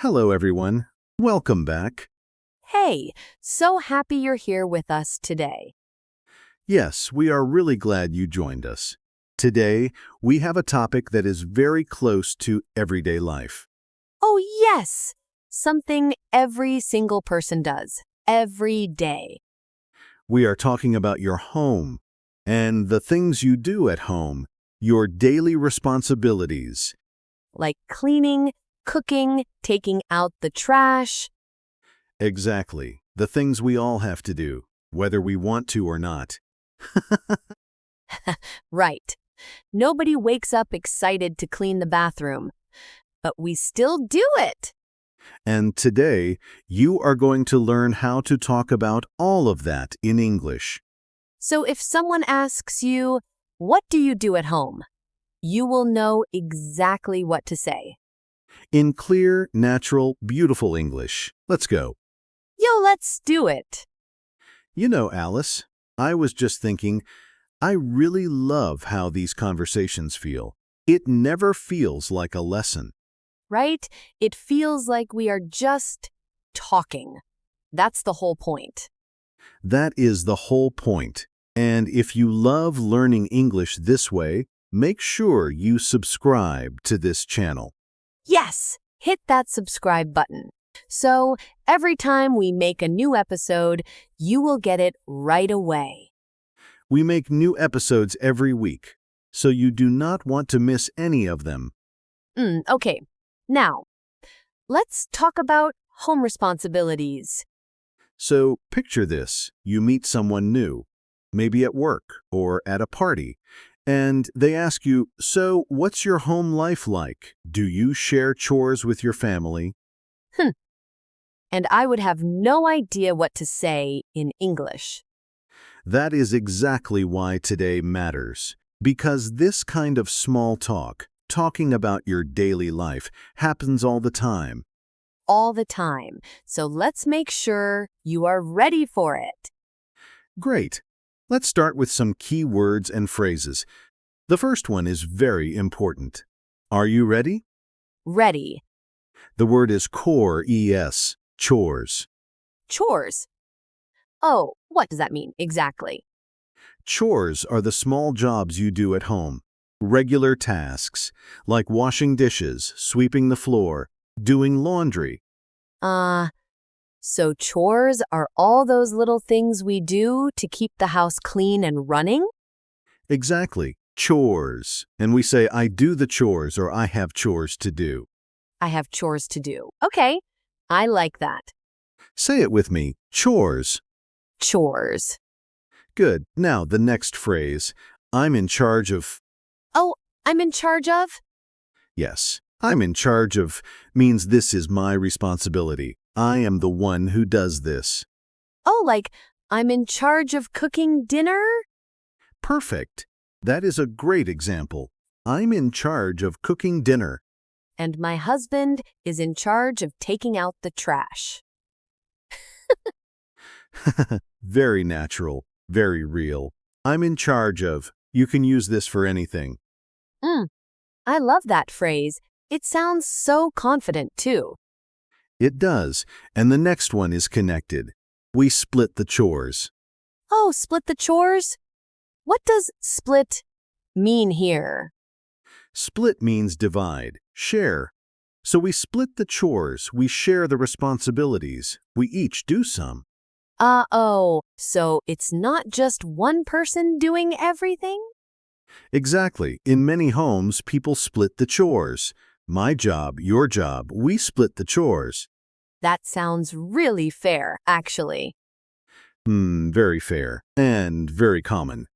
Hello, everyone. Welcome back. Hey, so happy you're here with us today. Yes, we are really glad you joined us. Today, we have a topic that is very close to everyday life. Oh, yes! Something every single person does, every day. We are talking about your home and the things you do at home, your daily responsibilities. Like cleaning, cooking, taking out the trash. Exactly, the things we all have to do, whether we want to or not. Right. Nobody wakes up excited to clean the bathroom, but we still do it. And today, you are going to learn how to talk about all of that in English. So if someone asks you, what do you do at home? You will know exactly what to say. In clear, natural, beautiful English. Let's go. Yo, let's do it. You know, Alice, I was just thinking, I really love how these conversations feel. It never feels like a lesson. Right? It feels like we are just talking. That's the whole point. That is the whole point. And if you love learning English this way, make sure you subscribe to this channel. Yes, hit that subscribe button. So every time we make a new episode, you will get it right away. We make new episodes every week, so you do not want to miss any of them. Okay, now let's talk about home responsibilities. So picture this. You meet someone new, maybe at work or at a party, and they ask you, so what's your home life like? Do you share chores with your family? And I would have no idea what to say in English. That is exactly why today matters. Because this kind of small talk, talking about your daily life, happens all the time. All the time. So let's make sure you are ready for it. Great. Let's start with some key words and phrases. The first one is very important. Are you ready? Ready. The word is chores, chores. Chores. Oh, what does that mean exactly? Chores are the small jobs you do at home. Regular tasks, like washing dishes, sweeping the floor, doing laundry. Uh, so chores are all those little things we do to keep the house clean and running? Exactly, chores. And we say, I do the chores or I have chores to do. I have chores to do. Okay, I like that. Say it with me, chores. Chores. Good. Now, the next phrase, I'm in charge of. Oh, I'm in charge of? Yes, I'm in charge of means this is my responsibility. I am the one who does this. Oh, like I'm in charge of cooking dinner? Perfect. That is a great example. I'm in charge of cooking dinner. And my husband is in charge of taking out the trash. Very natural, very real. I'm in charge of. You can use this for anything. I love that phrase. It sounds so confident, too. It does. And the next one is connected. We split the chores. Oh, split the chores? What does split mean here? Split means divide, share. So we split the chores, we share the responsibilities, we each do some. Oh, so it's not just one person doing everything? Exactly. In many homes, people split the chores. My job, your job, we split the chores. That sounds really fair, actually. Very fair and very common.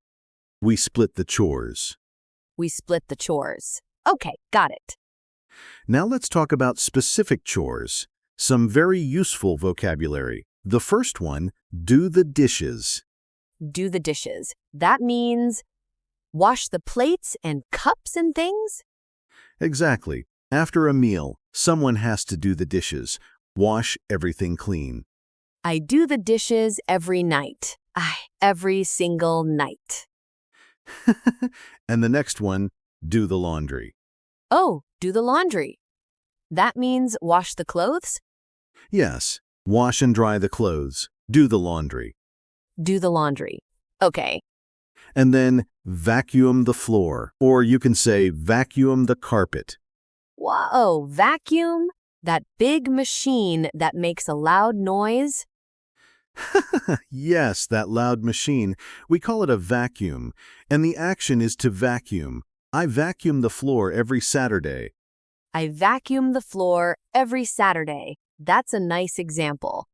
We split the chores. We split the chores. Okay, got it. Now let's talk about specific chores. Some very useful vocabulary. The first one, do the dishes. Do the dishes. That means wash the plates and cups and things? Exactly. After a meal, someone has to do the dishes. Wash everything clean. I do the dishes every night. Every single night. And the next one, do the laundry. Oh, do the laundry. That means wash the clothes? Yes, wash and dry the clothes, do the laundry. Do the laundry. Okay. And then vacuum the floor, or you can say vacuum the carpet. Whoa, vacuum? That big machine that makes a loud noise? Yes, that loud machine. We call it a vacuum, and the action is to vacuum. I vacuum the floor every Saturday. I vacuum the floor every Saturday. That's a nice example.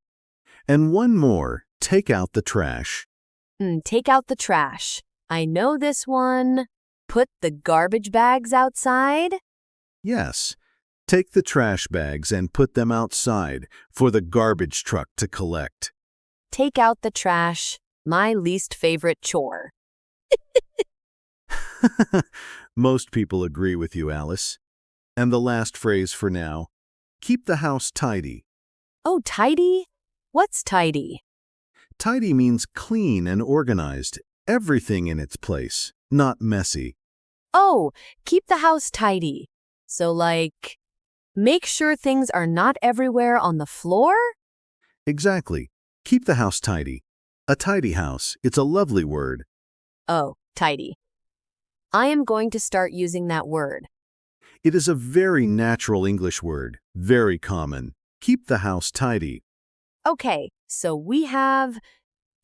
And one more, take out the trash. Take out the trash. I know this one. Put the garbage bags outside? Yes, take the trash bags and put them outside for the garbage truck to collect. Take out the trash. My least favorite chore. Most people agree with you, Alice. And the last phrase for now, keep the house tidy. Oh, tidy? What's tidy? Tidy means clean and organized, everything in its place, not messy. Oh, keep the house tidy. So like, make sure things are not everywhere on the floor? Exactly. Keep the house tidy. A tidy house, it's a lovely word. Oh, tidy. I am going to start using that word. It is a very natural English word, very common. Keep the house tidy. Okay, so we have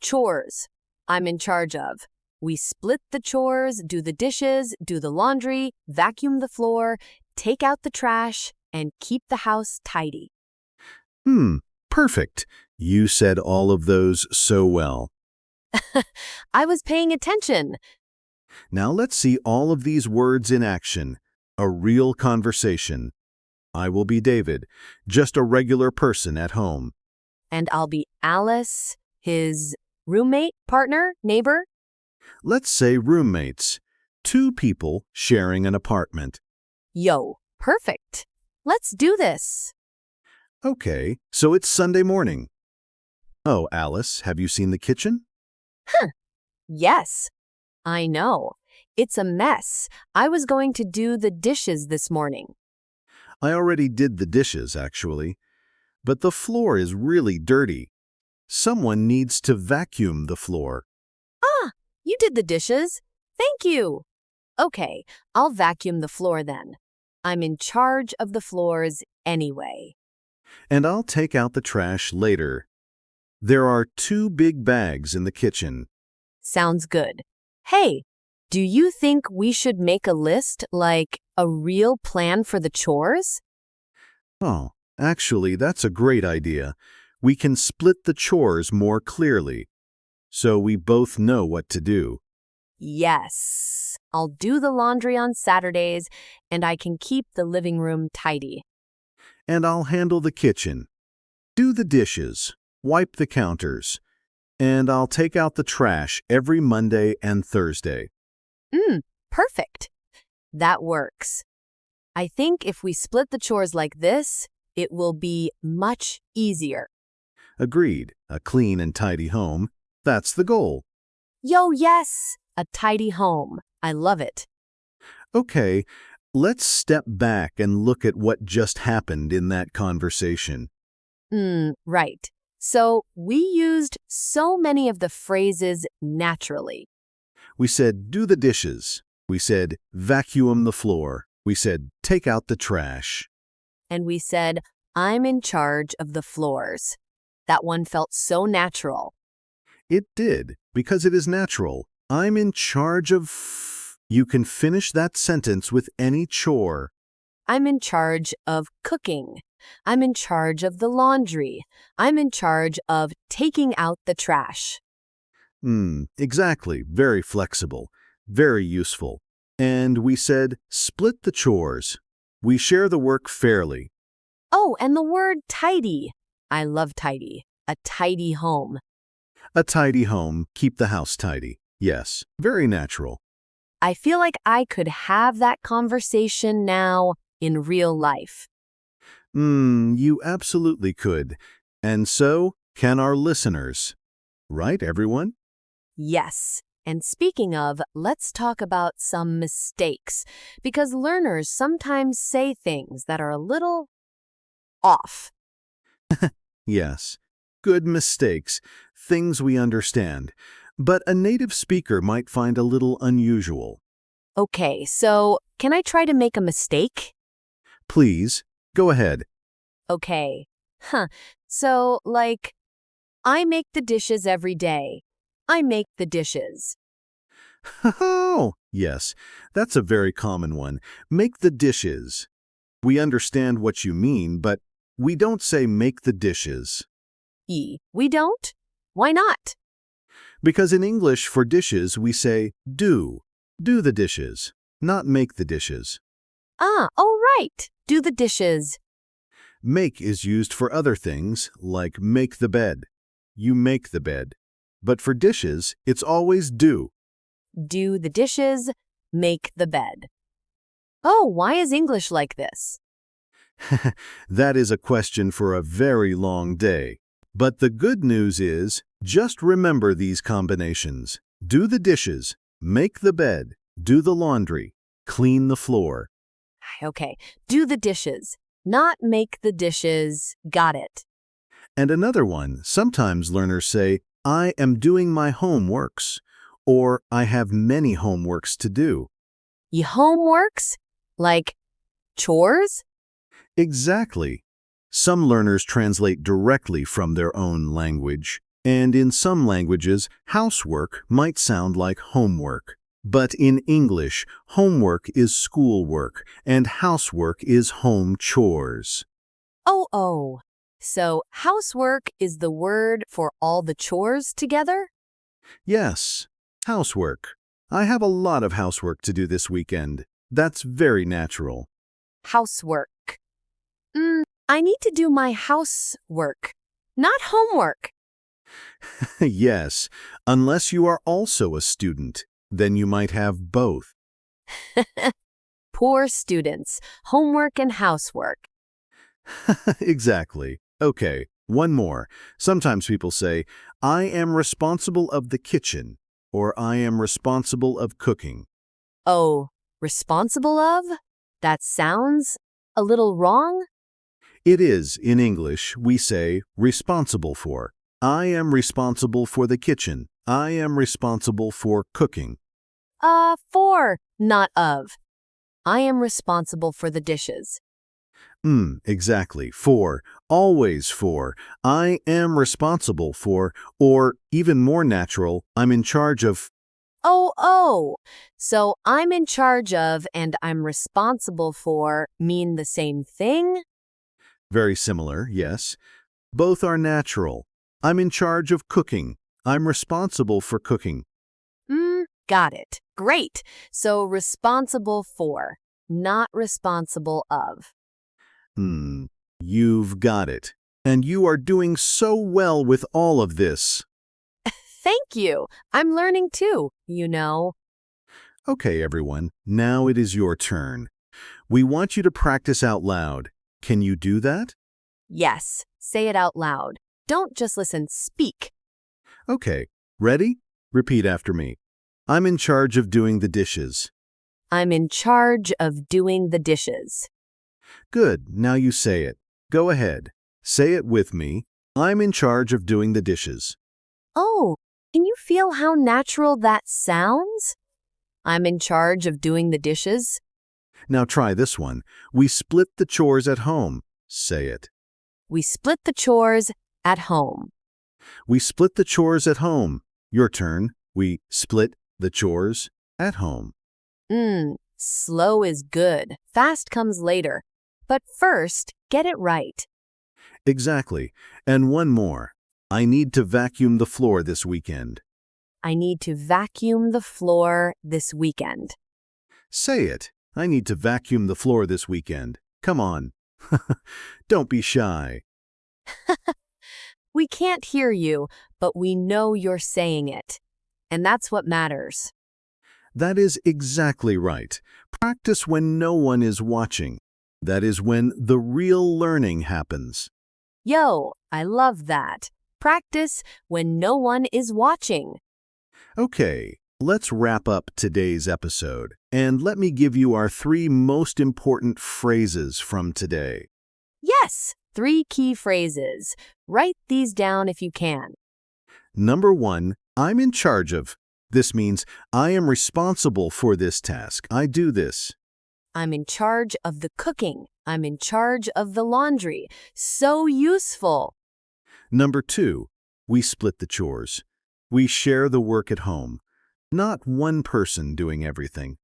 chores I'm in charge of. We split the chores, do the dishes, do the laundry, vacuum the floor, take out the trash, and keep the house tidy. Perfect. You said all of those so well. I was paying attention. Now let's see all of these words in action. A real conversation. I will be David, just a regular person at home. And I'll be Alice, his roommate, partner, neighbor. Let's say roommates. Two people sharing an apartment. Yo, perfect. Let's do this. Okay, so it's Sunday morning. Oh, Alice, have you seen the kitchen? Yes, I know. It's a mess. I was going to do the dishes this morning. I already did the dishes, actually. But the floor is really dirty. Someone needs to vacuum the floor. Ah, you did the dishes. Thank you. Okay, I'll vacuum the floor then. I'm in charge of the floors anyway. And I'll take out the trash later. There are two big bags in the kitchen. Sounds good. Hey, do you think we should make a list, like a real plan for the chores? Oh, actually, that's a great idea. We can split the chores more clearly, so we both know what to do. Yes. I'll do the laundry on Saturdays, and I can keep the living room tidy. And I'll handle the kitchen, do the dishes, wipe the counters, and I'll take out the trash every Monday and Thursday. Perfect. That works. I think if we split the chores like this, it will be much easier. Agreed. A clean and tidy home. That's the goal. Yo, yes! A tidy home. I love it. Okay, let's step back and look at what just happened in that conversation. Right. So we used so many of the phrases naturally. We said, do the dishes. We said, vacuum the floor. We said, take out the trash. And we said, I'm in charge of the floors. That one felt so natural. It did, because it is natural. I'm in charge of... You can finish that sentence with any chore. I'm in charge of cooking. I'm in charge of the laundry. I'm in charge of taking out the trash. Exactly. Very flexible. Very useful. And we said, split the chores. We share the work fairly. Oh, and the word tidy. I love tidy. A tidy home. A tidy home, keep the house tidy. Yes, very natural. I feel like I could have that conversation now in real life. You absolutely could. And so can our listeners. Right, everyone? Yes. And speaking of, let's talk about some mistakes, because learners sometimes say things that are a little off. Yes, good mistakes, things we understand, but a native speaker might find a little unusual. Okay, so can I try to make a mistake? Please, go ahead. Okay. So, like, I make the dishes every day. I make the dishes. Oh, yes, that's a very common one. Make the dishes. We understand what you mean, but we don't say make the dishes. We don't? Why not? Because in English, for dishes, we say do. Do the dishes, not make the dishes. Oh right. Do the dishes. Make is used for other things, like make the bed. You make the bed. But for dishes, it's always do. Do the dishes. Make the bed. Oh, why is English like this? That is a question for a very long day. But the good news is, just remember these combinations. Do the dishes, make the bed, do the laundry, clean the floor. Okay. Do the dishes. Not make the dishes. Got it. And another one, sometimes learners say, I am doing my homeworks, or I have many homeworks to do. Your homeworks? Like chores? Exactly. Some learners translate directly from their own language, and in some languages, housework might sound like homework. But in English, homework is schoolwork, and housework is home chores. Oh. So housework is the word for all the chores together? Yes, housework. I have a lot of housework to do this weekend. That's very natural. Housework. I need to do my housework, not homework. Yes, unless you are also a student, then you might have both. Poor students, homework and housework. Exactly. Okay, one more. Sometimes people say, I am responsible of the kitchen, or I am responsible of cooking. Oh, responsible of? That sounds a little wrong? It is, in English, we say responsible for. I am responsible for the kitchen. I am responsible for cooking. For, not of. I am responsible for the dishes. Exactly. For, always for. I am responsible for, or even more natural, I'm in charge of. Oh. So I'm in charge of and I'm responsible for mean the same thing? Very similar, yes. Both are natural. I'm in charge of cooking. I'm responsible for cooking. Got it. Great. So responsible for, not responsible of. You've got it. And you are doing so well with all of this. Thank you. I'm learning too, you know. Okay, everyone, now it is your turn. We want you to practice out loud. Can you do that? Yes, say it out loud. Don't just listen, speak. Okay, ready? Repeat after me. I'm in charge of doing the dishes. I'm in charge of doing the dishes. Good, now you say it. Go ahead. Say it with me. I'm in charge of doing the dishes. Oh, can you feel how natural that sounds? I'm in charge of doing the dishes. Now try this one. We split the chores at home. Say it. We split the chores at home. We split the chores at home. Your turn. We split the chores at home. Slow is good. Fast comes later. But first, get it right. Exactly. And one more. I need to vacuum the floor this weekend. I need to vacuum the floor this weekend. Say it. I need to vacuum the floor this weekend. Come on. Don't be shy. We can't hear you, but we know you're saying it. And that's what matters. That is exactly right. Practice when no one is watching. That is when the real learning happens. Yo, I love that. Practice when no one is watching. Okay, let's wrap up today's episode, and let me give you our 3 most important phrases from today. Yes, 3 key phrases. Write these down if you can. Number 1, I'm in charge of. This means I am responsible for this task. I do this. I'm in charge of the cooking. I'm in charge of the laundry. So useful. Number 2, we split the chores. We share the work at home. Not one person doing everything.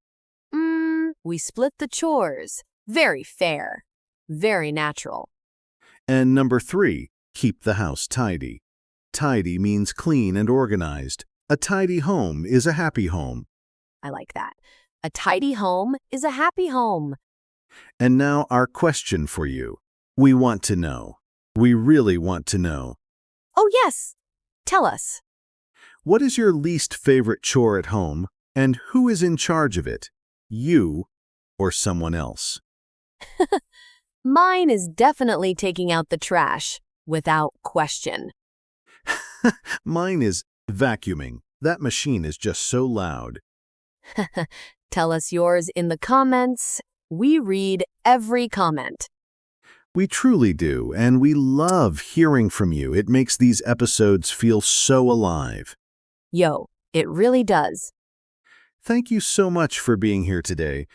We split the chores. Very fair. Very natural. And number 3, keep the house tidy. Tidy means clean and organized. A tidy home is a happy home. I like that. A tidy home is a happy home. And now our question for you. We want to know. We really want to know. Oh, yes. Tell us. What is your least favorite chore at home, and who is in charge of it? You or someone else? Mine is definitely taking out the trash, without question. Mine is vacuuming. That machine is just so loud. Tell us yours in the comments. We read every comment. We truly do, and we love hearing from you. It makes these episodes feel so alive. Yo, it really does. Thank you so much for being here today.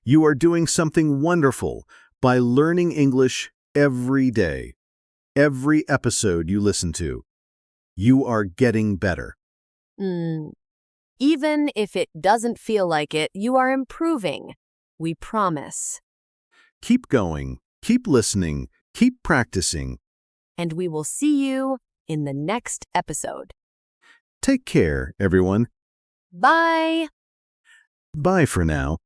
You are doing something wonderful by learning English every day. Every episode you listen to. You are getting better. Even if it doesn't feel like it, you are improving. We promise. Keep going, keep listening, keep practicing. And we will see you in the next episode. Take care, everyone. Bye! Bye for now.